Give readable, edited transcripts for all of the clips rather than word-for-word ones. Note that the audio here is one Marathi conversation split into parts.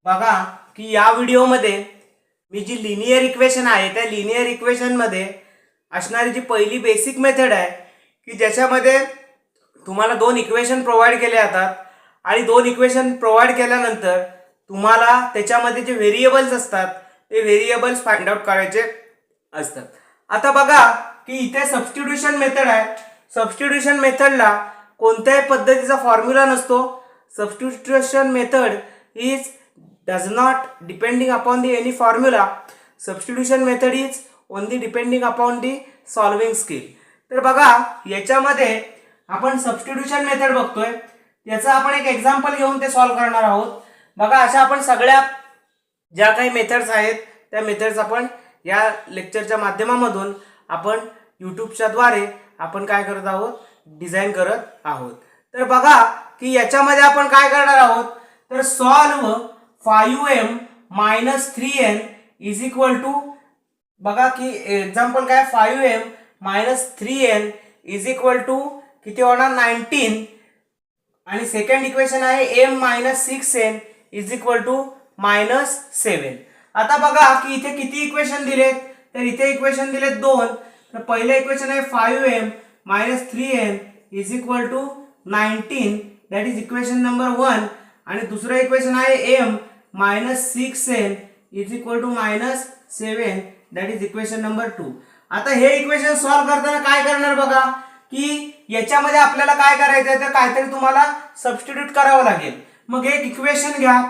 बघा की या व्हिडिओमध्ये मी जी लिनियर इक्वेशन आहे त्या लिनियर इक्वेशनमध्ये असणारी जी पहिली बेसिक मेथड आहे की ज्याच्यामध्ये तुम्हाला दोन इक्वेशन प्रोव्हाइड केले जातात आणि दोन इक्वेशन प्रोव्हाइड केल्यानंतर तुम्हाला त्याच्यामध्ये जे व्हेरिएबल्स असतात ते व्हेरिएबल्स फाइंड आउट करायचे असतात. आता बघा की इथे सबस्टिट्यूशन मेथड आहे. सबस्टिट्यूशन मेथडला कोणत्याही पद्धतीचा फॉर्म्युला नसतो. Substitution method is does not depending upon the any formula. Substitution method is only depending upon the solving skill. तर बघा याच्यामध्ये आपण सबस्टिट्यूशन मेथड बघतोय. याचा आपण एक एक्झाम्पल घेऊन ते सॉल्व करणार आहोत. बघा अशा आपण सगळ्या ज्या काही मेथड्स आहेत त्या मेथड्स आपण या लेक्चरच्या माध्यमामधून आपण यूट्यूबच्या द्वारे आपण काय करत आहोत, डिझाईन करत आहोत. तर बघा की याच्यामध्ये आपण काय करणार आहोत, तर solve 5m minus 3n is equal to, बघा की एक्झाम्पल काय, 5m minus 3n is equal to किती होणार 19 आणि सेकंड इक्वेशन आहे m minus 6n is equal to minus 7. आता बघा की इथे किती इक्वेशन दिलेत, तर इथे इक्वेशन दिलेत दोन. तर पहिलं इक्वेशन आहे 5m minus 3n is equal to 19, that is equation number 1. आणि दुसरं इक्वेशन आहे m minus 6n is equal to minus 7, that is equation number 2. आता हे इक्वेशन सॉल्व करताना काय करणार बघा की याच्यामध्ये आपल्याला काय करायचं आहे, तर काहीतरी तुम्हाला सबस्टिट्यूट करावं लागेल. मग एक इक्वेशन घ्या.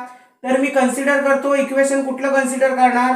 तर मी कन्सिडर करतो इक्वेशन कुठलं कन्सिडर करणार,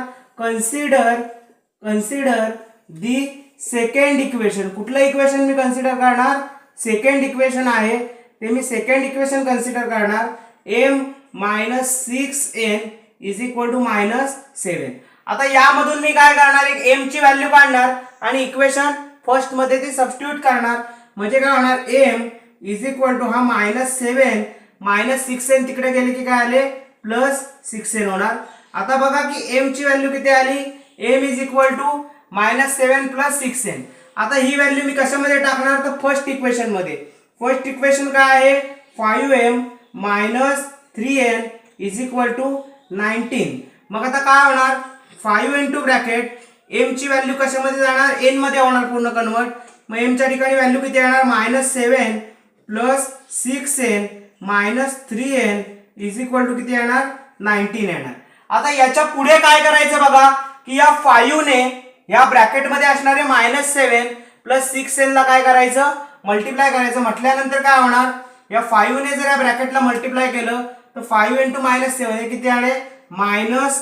कन्सिडर दी सेकंड इक्वेशन. कुठलं इक्वेशन मी कन्सिडर करणार, सेकंड इक्वेशन आहे ते मी सेकंड इक्वेशन कन्सिडर करणार. m minus 6n is equal to minus 7. आता यामधून मी काय करणार, एक m ची व्हॅल्यू काढणार आणि इक्वेशन फर्स्ट मध्ये ती सबस्टिट्यूट करणार. म्हणजे काय होणार, m इज इक्वल टू हा मायनस 7 मायनस 6n तिकडे गेले की काय आले प्लस 6n होणार. आता बघा की m ची व्हॅल्यू किती आली, m is equal to minus 7 plus 6n. आता ही व्हॅल्यू मी कशामध्ये टाकणार, तर फर्स्ट इक्वेशन मध्ये. फर्स्ट इक्वेशन काय आहे, 5m minus 3n is equal to 19. मग आता काय होणार, 5 इंटू ब्रॅकेट m ची व्हॅल्यू कशामध्ये जाणार, n मध्ये होणार पूर्ण कन्वर्ट. मग m च्या ठिकाणी व्हॅल्यू किती येणार, minus 7 plus 6n minus 3n is equal to किती येणार 19 येणार. आता याच्या पुढे काय करायचं बघा की या 5 ने या ब्रॅकेट मध्ये असणारे मायनस 7 प्लस 6n ला काय करायचं, मल्टिप्लाय करायचं. म्हटल्यानंतर काय होणार, या 5 ने जर या ब्रॅकेटला मल्टिप्लाय केलं तर 5 इंटू मायनस 7 हे किती आले मायनस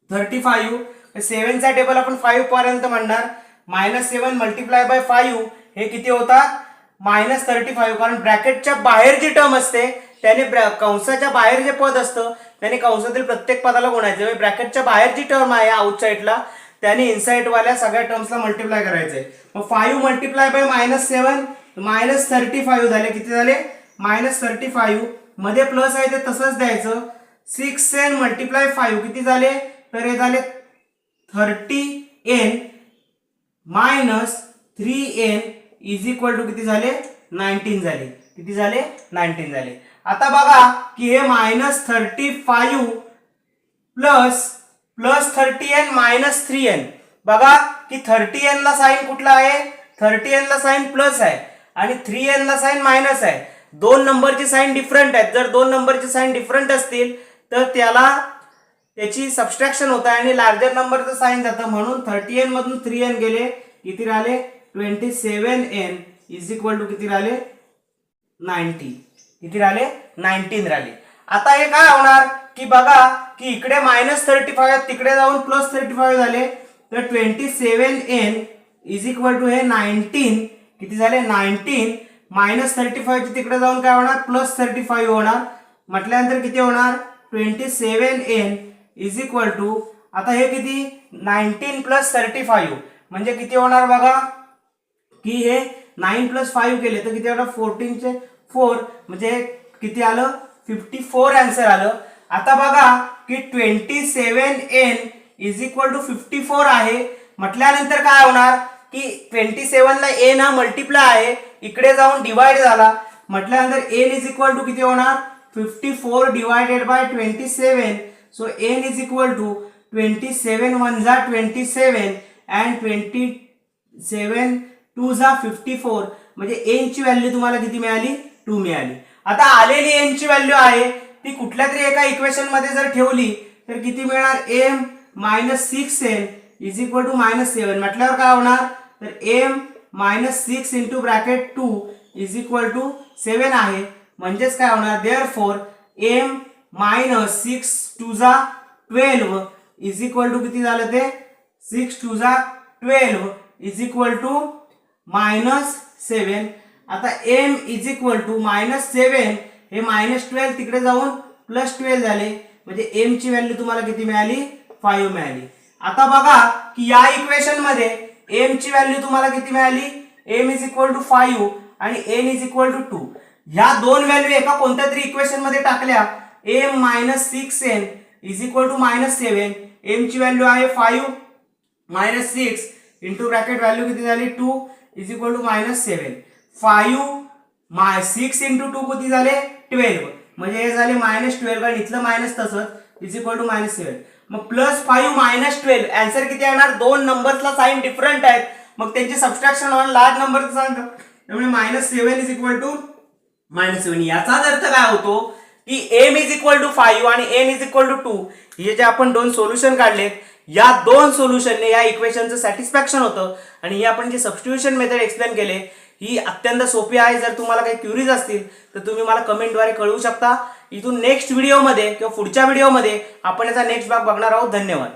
35. 7 चा टेबल आपण 5 पर्यंत म्हणणार. मायनस 7 मल्टिप्लाय बाय 5 हे किती होतात मायनस 35. कारण ब्रॅकेटच्या बाहेर जी टर्म असते त्याने कंसाच्या बाहेर जे पद असतं त्याने कंसातील प्रत्येक पदाला गुणायचे. ब्रॅकेटच्या बाहेर जी टर्म आहे आउटसाइडला त्याने इनसाइड वाल्या सगळ्या टर्म्सला मल्टिप्लाय करायचंय. मग 5 मल्टिप्लाय बाय मायनस 7 मायनस 35 झाले. किती झाले मायनस 35. मध्ये प्लस आहे ते तसंच द्यायचं. 6n मल्टिप्लाय 5 किती झाले, तर हे झाले 30n minus 3n is equal to किती झाले 19 झाले. किती झाले 19 झाले. आता बघा की हे minus 35 plus 30n minus 3n. बघा की 30n ला साइन कुठला आहे, 30n ला साइन प्लस आहे आणि 3n ला साइन मायनस आहे. दोन नंबरची साइन डिफरंट आहेत. जर दोन नंबरची साइन डिफरंट असतील तर त्याची सबस्ट्रॅक्शन होत आहे आणि लार्जर नंबरचं साइन जातं. म्हणून 30n मधून 3n गेले, किती राहिले 27n इज इक्वल टू किती राहिले 90. किती राहिले 19 राहिले. आता हे काय होणार की बघा की इकडे मायनस 35 तिकडे जाऊन प्लस 35 झाले. तर 27n इज इक्वल टू हे 19 किती झाले 19 मायनस 35 चे तिकडे जाऊन काय होणार प्लस 35 होणार. म्हटल्यानंतर किती होणार 27n इज इक्वल टू, आता हे किती 19 प्लस 35 म्हणजे किती होणार बघा की हे 9 प्लस 5 केले तर किती होणार 14 चे 4 म्हणजे किती आलं 54 आन्सर आलं. आता बघा की 27n इज इक्वल टू 54 आहे. म्हटल्यानंतर काय होणार की 27 ला n हा मल्टिप्लाय आहे, इकडे जाऊन डिवाइड झाला. म्हटल्यानंतर n इज इक्वल टू किती होणार 54 divided by 27. So n is equal to 27 1 जा 27 and 27 2 जा 54. म्हणजे n ची व्हॅल्यू तुम्हाला किती मिळाली? 2 मिळाली. आता आलेली n ची व्हॅल्यू आहे ती कुठल्या तरी एका इक्वेशन मध्ये जर ठेवली तर किती मिळणार? m - 6n is equal to -7. म्हटल्यावर काय होणार? तर m - 6 into bracket 2 is equal to 7 आहे. म्हणजेच काय होणार? देअरफॉर m - 6 2 जा 12 इज इक्वल टू किती झालं ते? 6 2 जा 12 इज इक्वल टू -7. आता m इज इक्वल टू -7 हे -12 तिकडे जाऊन +12 झाले. म्हणजे m ची व्हॅल्यू तुम्हाला किती मिळाली? 5 मिळाली. आता बघा की या इक्वेशन मध्ये m ची व्हॅल्यू तुम्हाला किती मिळाली? m इज इक्वल टू 5 आणि n इज इक्वल टू 2. ह्या दोन व्हॅल्यू एका कोणत्या तरी इक्वेशन मध्ये टाकल्या. m - 6n is equal to -7. m ची व्हॅल्यू आहे 5 - 6 इंटू ब्रॅकेट व्हॅल्यू किती झाली? 2 इज इक्वल टू -7. 5 6 इंटू 2 किती झाले? 12. म्हणजे हे झाले -12 कारण इथलं मायनस तसंच इज इक्वल टू -7. मग +5 - 12 आन्सर किती येणार? दोन नंबर्सला साइन डिफरंट आहेत मग त्यांची सबट्रॅक्शन ऑन लार्ज नंबरचं सांगतो. त्यामुळे -7 इज इक्वल टू -7. याचाच अर्थ काय होतो की m इज इक्वल टू 5 आणि n इज इक्वल टू 2 हे जे आपण दोन सोल्युशन काढलेत या दोन सोल्युशनने या इक्वेशनचं सॅटिस्फॅक्शन होतं. आणि ही आपण जे सबस्टिट्यूशन मेथड एक्सप्लेन केले ही अत्यंत सोपी आहे. जर तुम्हाला काही क्युरीज असतील तर तुम्ही मला कमेंटद्वारे कळवू शकता. इथून नेक्स्ट व्हिडिओमध्ये किंवा पुढच्या व्हिडिओमध्ये आपण याचा नेक्स्ट भाग बघणार आहोत. धन्यवाद.